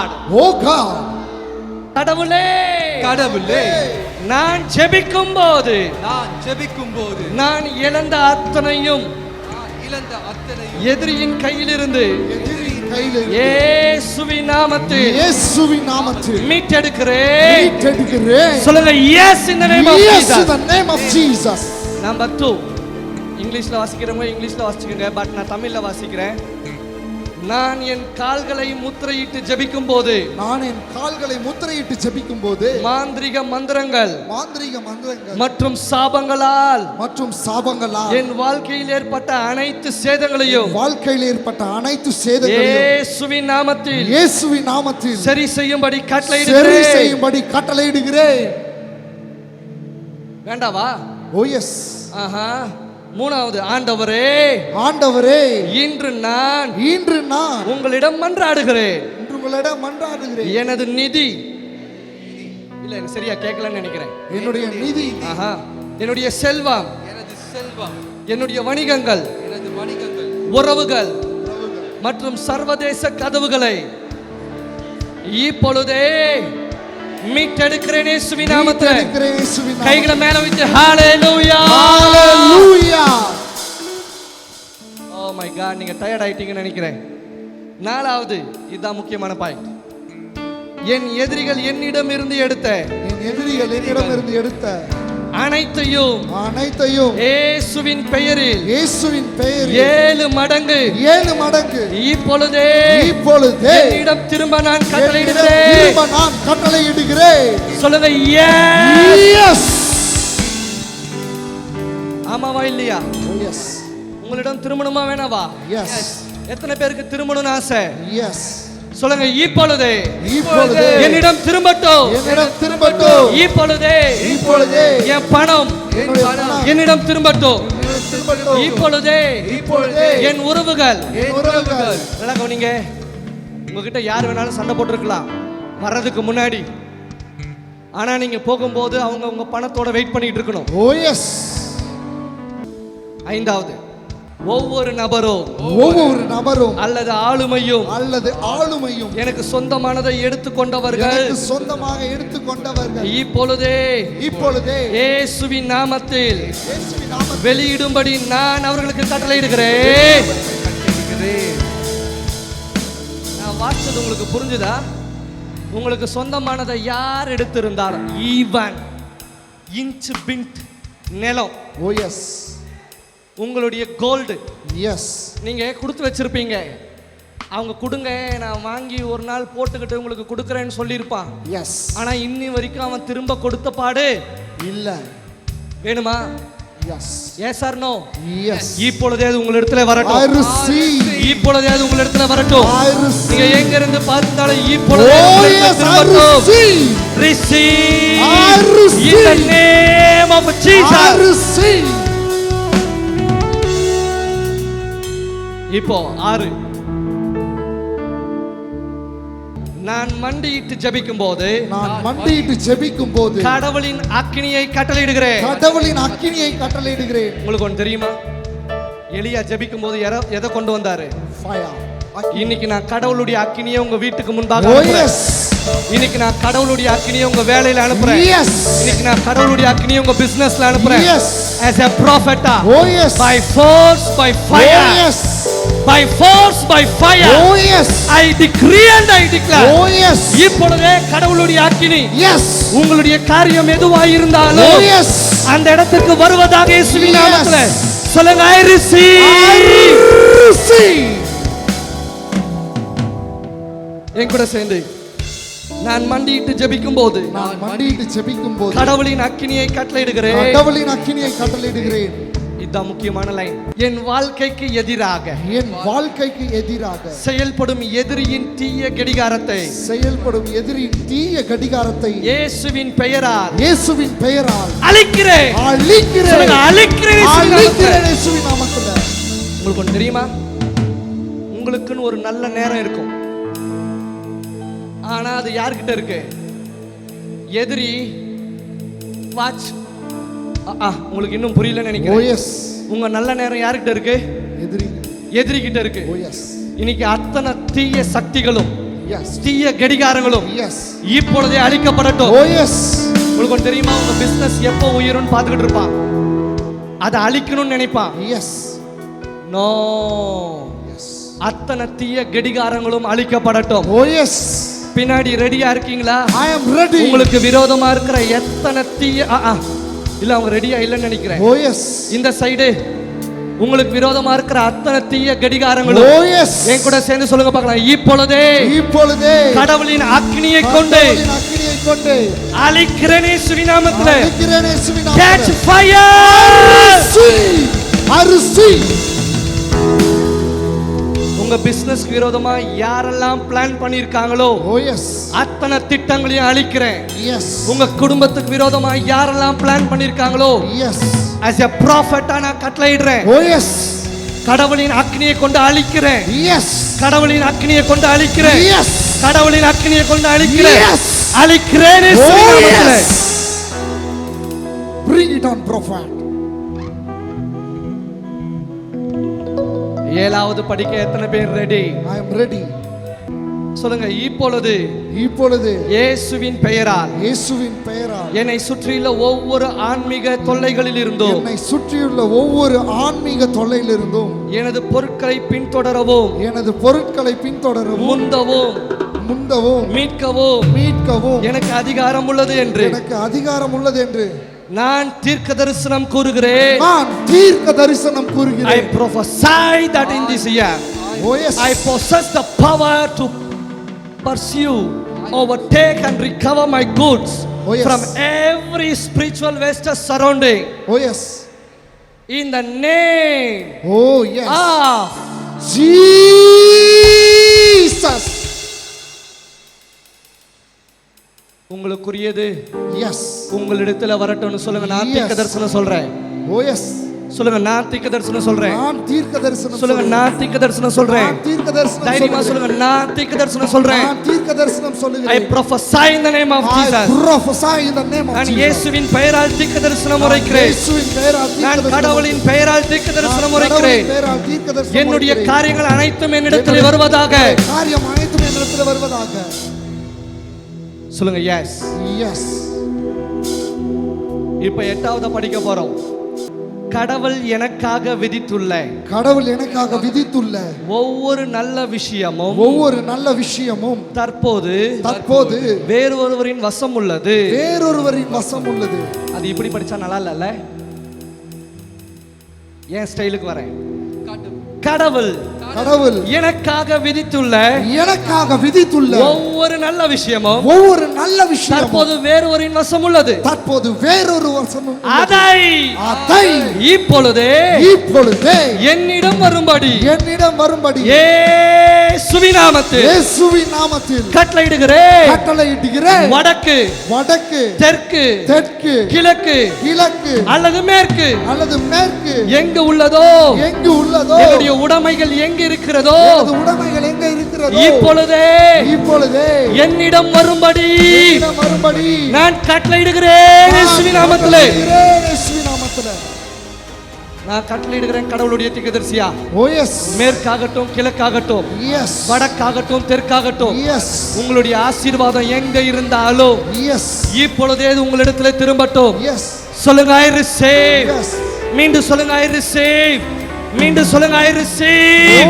God, oh God, கடவுளே கடவுளே நான் ஜெபிக்கும்போது நான் இழந்த அத்தனையும் எதிரியின் கையிலிருந்து இயேசுவின் நாமத்தில் மீட்டெடுக்கிறேன். சொல்லுங்க, yes in the name of Jesus. In the name of Jesus. Number 2, இங்கிலீஷ்ல வாசிக்கிறவங்க இங்கிலீஷ்ல வாசிச்சுக்கோங்க, பட் நான் தமிழ்ல வாசிக்கிறேன். நான் என் கால்களை முத்திரையிட்டு ஜெபிக்கும் போது மாந்திரிக மந்திரங்கள் மற்றும் சாபங்களால் என் வாழ்க்கையில் ஏற்பட்ட அனைத்து சேதங்களையும் இயேசுவின் நாமத்தில் சரி செய்யும்படி கட்டளையிடுகிறேன். வேண்டாவா? Oh yes. ஆஹா. மூணாவது, ஆண்டவரே இன்று நான் உங்களிடம் மன்றாடுகிறேன். எனது நிதி இல்ல, சரியா கேட்கலன்னு நினைக்கிறேன். என்னுடைய நிதி, ஆஹா, என்னுடைய செல்வம், என்னுடைய வணிகங்கள், உறவுகள் மற்றும் சர்வதேச கதவுகளை இப்பொழுதே மீட்டெடுக்கிறேன் இயேசுவின் நாமத்தில். கைகளை மேல வைத்து ஹalleluya ஹalleluya. ஓ மை காட், நீங்க டயர்ட் ஆயிட்டீங்கன்னு நினைக்கிறேன். நாலாவது, இதுதான் முக்கியமான பாயிண்ட். என் எதிரிகள் என்னிடம் இருந்து எடுத்த அனைத்தையும் இயேசுவின் பெயரில் 7 மடங்கு இப்பொழுதே என்னிடம் திரும்ப நான் கட்டளையிடுகிறேன். சொல்லுங்க, yes. ஆமாவா இல்லையா? Yes. உங்களிடம் திருமணமா வேணாவா? Yes. எத்தனை பேருக்கு திருமணம்னு ஆசை? Yes. சொல்லுங்க, இப்பொழுதே என்னிடம் திரும்பட்டும். இப்பொழுதே என் பணம் என்னிடம் திரும்பட்டும். இப்பொழுதே என் உறவுகள். நீங்க உங்ககிட்ட யார் வேணாலும் சண்டை போட்டிருக்கலாம் வர்றதுக்கு முன்னாடி, ஆனா நீங்க போகும்போது அவங்க உங்க பணத்தோட வெயிட் பண்ணிட்டு இருக்கணும். Oh yes. ஐந்தாவது, ஒவ்வொரு நபரும் அல்லது ஆளுமையும் எனக்கு சொந்தமானதை எடுத்துக்கொண்டவர்கள் இப்பொழுதே இயேசுவின் நாமத்தில் வெளியிடும்படி நான் அவர்களுக்கு கட்டளையிடுகிறேன். நான் வாசிச்சது உங்களுக்கு புரிஞ்சுதா? உங்களுக்கு சொந்தமானதை யார் எடுத்திருந்தாலும், ஈவன் இன்ச் பிண்ட் நிலம், oh yes, உங்களுடைய கோல்டு, எஸ், நீங்க கொடுத்து வச்சிருப்பீங்க. அவங்க கொடுங்க, நான் வாங்கி ஒரு நாள் போட்டுக்கிட்டு உங்களுக்கு கொடுக்கறேன்னு சொல்லியிருப்பான். எஸ். ஆனா இன்னி வரைக்கும் அவன் திரும்ப கொடுத்த பாடு இல்ல. வேணுமா? Yes. Yes or no? Yes. இப்பொழுதே அது உங்க இடத்துல வரட்டும். I receive. இப்பொழுதே அது உங்க இடத்துல வரட்டும். I receive. நீங்க எங்க இருந்து பார்த்தாலும் இப்பொழுதே திரும்பட்டும். Receive. I receive. In the name of Jesus. I receive. இப்போ 6, நான் மண்டியிட்டு ஜெபிக்கும் போது கடவுளின் அக்கினியை கட்டளையிடுகிறேன். உங்களுக்கு ஒன்று தெரியுமா? எலியா ஜெபிக்கும் போது எதை கொண்டு வந்தாரு? இன்னைக்கு நான் கடவுளுடைய அக்கினியை உங்க வீட்டுக்கு முன்பாக அனுப்புறேன். இன்னைக்கு நான் கடவுளுடைய அக்கினியை உங்க வேலையில அனுப்புறேன். இன்னைக்கு நான் கடவுளுடைய அக்கினியை உங்க பிசினஸ்ல அனுப்புறேன். As a prophet, by force, by fire, by force, by fire, I decree and I declare. இப்பொழுதே கடவுளுடைய அக்கினி உங்களுடைய காரியம் எதுவாக இருந்தாலும் அந்த இடத்திற்கு வருவதாக இயேசுவின் நாமத்தில் சொல்லுங்க. I receive. என் கூட சேர்ந்து, நான் மண்டியிட்டு ஜெபிக்கும் போது கடவுளின் அக்கினியை கட்டளையிடுகிறேன். இதுதான் முக்கியமான லைன். என் வாழ்க்கைக்கு எதிராக செயல்படும் எதிரியின் தீய கடிகாரத்தை இயேசுவின் பெயரால் அழிக்கிறேன். உங்களுக்கு ஒன்று தெரியுமா? உங்களுக்குன்னு ஒரு நல்ல நேரம் இருக்கும், ஆனா அது யார்கிட்ட இருக்கு? எதிரி வாட்ச். உங்களுக்கு இன்னும் புரியலன்னு நினைக்கிறேன். உங்க நல்ல நேரம் யார்கிட்ட இருக்கு? எதிரி கிட்ட இருக்கு. இன்னைக்கு அத்தனை தீய சக்திகளும் Yes. தீய கடிகாரங்களும் Yes. இப்பொழுதே அழிக்கப்படட்டும். Oh yes. உங்களுக்கு ஒன்று தெரியுமா, உங்க பிசினஸ் எப்போ உயரும்னு பார்த்துக்கிட்டு இருப்பான், அதை அழிக்கணும்னு நினைப்பான். Yes. No, Yes. அத்தனை தீய கடிகாரங்களும் அழிக்கப்படட்டும். Oh yes. பின்னாடி ரெடியா இருக்கீங்களா? I am ready. உங்களுக்கு விரோதமா இருக்கிற எத்தனை தீய இல்ல அவங்க ரெடியா இல்லைன்னு நினைக்கிறேன். Oh yes. இந்த சைடு உங்களுக்கு விரோதமா இருக்கிற அத்தனை தீய கடிகாரங்களும் Oh yes. என் கூட சேர்ந்து சொல்லுங்க பார்க்கலாம். இப்பொழுதே கடவுளின் அக்கினியை கொண்டு அழிக்கிறேன் இயேசுவின் நாமத்திலே. Catch fire. அரிசி. உங்க பிசினஸ்க்கு விரோதமா யாரெல்லாம் பிளான் பண்ணிருக்காங்களோ Oh yes. அத்தனை திட்டங்களையும் அழிக்கிறேன். Yes. உங்க குடும்பத்துக்கு விரோதமா யாரெல்லாம் plan பண்ணிருக்காங்களோ Yes. as a prophet நான் கட்டளையிடுறேன். Oh yes. கடவுளின் அக்கினியை கொண்டு அழிக்கிறேன். Yes. கடவுளின் அக்கினியை கொண்டு அழிக்கிறேன். Yes. கடவுளின் அக்கினியை கொண்டு அழிக்கிறேன். Yes. அழிக்கிறேன். Oh yes. Bring it on, prophet. ஏழாவது படிக்க எத்தனை பேர் ரெடி? I am ready. சொல்லுங்க. இப்பொழுது இயேசுவின் பெயரால் என்னை சுற்றியுள்ள ஒவ்வொரு ஆன்மீக தொல்லைகளில் இருந்தும் எனது பொருட்களை பின்தொடரவும் முந்தவும் மீட்கவும் எனக்கு அதிகாரம் உள்ளது என்று நான் தீர்க்க தரிசனம் கூறுகிறேன். I prophesy that in this year I possess the power to pursue, overtake and recover my goods from every spiritual waste surrounding. In the name of Jesus. உங்களுக்குரியது உங்களிடத்துல வரட்டும்னு சொல்லுங்க. நான் தீர்க்க தரிசனம் சொல்றேன். சொல்லுங்க. நான் தீர்க்க தரிசனம் சொல்றேன். சொல்லுங்க. நான் தீர்க்க தரிசனம் சொல்றேன். தைரியமா சொல்லுங்க. நான் தீர்க்க தரிசனம் சொல்றேன். I prophesy in the name of Jesus. நான் இயேசுவின் பெயரால் தீர்க்க தரிசனம் உரைக்கிறேன். நான் கடவுளின் பெயரால் தீர்க்க தரிசனம் உரைக்கிறேன். என்னுடைய காரியங்கள் அனைத்தும் என்னிடத்தில் வருவதாக. சொல்லுங்க. எஸ். இப்ப எட்டாவது படிக்க போறோம். கடவுள் எனக்காக விதித்துள்ள ஒவ்வொரு நல்ல விஷயமும் தற்போது வேறொருவரின் வசம் உள்ளது. அது இப்படி படிச்சா நல்லா இல்ல. என் ஸ்டைலுக்கு வரேன். கடவுள் எனக்காக விதித்துள்ள ஒவ்வொரு நல்ல விஷயமும் தற்போது வேறொருவரின் வசம் உள்ளது. அதை இப்பொழுதே என்னிடம் வரும்படி இயேசுவின் நாமத்தில் கட்டளையிடுகிறேன். வடக்கு தெற்கு கிழக்கு அல்லது மேற்கு எங்கு உள்ளதோ என்னுடைய உடைமைகள் எங்க இருக்கிறதோ இப்பொழுதே என்னிடம் வரும்படி நான் கட்டளையிடுகிறேன் இயேசுவின் நாமத்திலே. நான் கட்டளையிடுகிறேன். கடவுளுடைய தீர்க்கதரிசியா மேற்காகட்டும் கிழக்காகட்டும் வடக்காகட்டும் தெற்காகட்டும் உங்களுடைய ஆசீர்வாதம் எங்க இருந்தாலும் இப்பொழுதே உங்களிடத்துல திரும்பட்டும். சொல்லுங்க. I receive. மீண்டும் சொல்லுங்க. I receive. மீண்டும் சொல்லுங்க. I receive.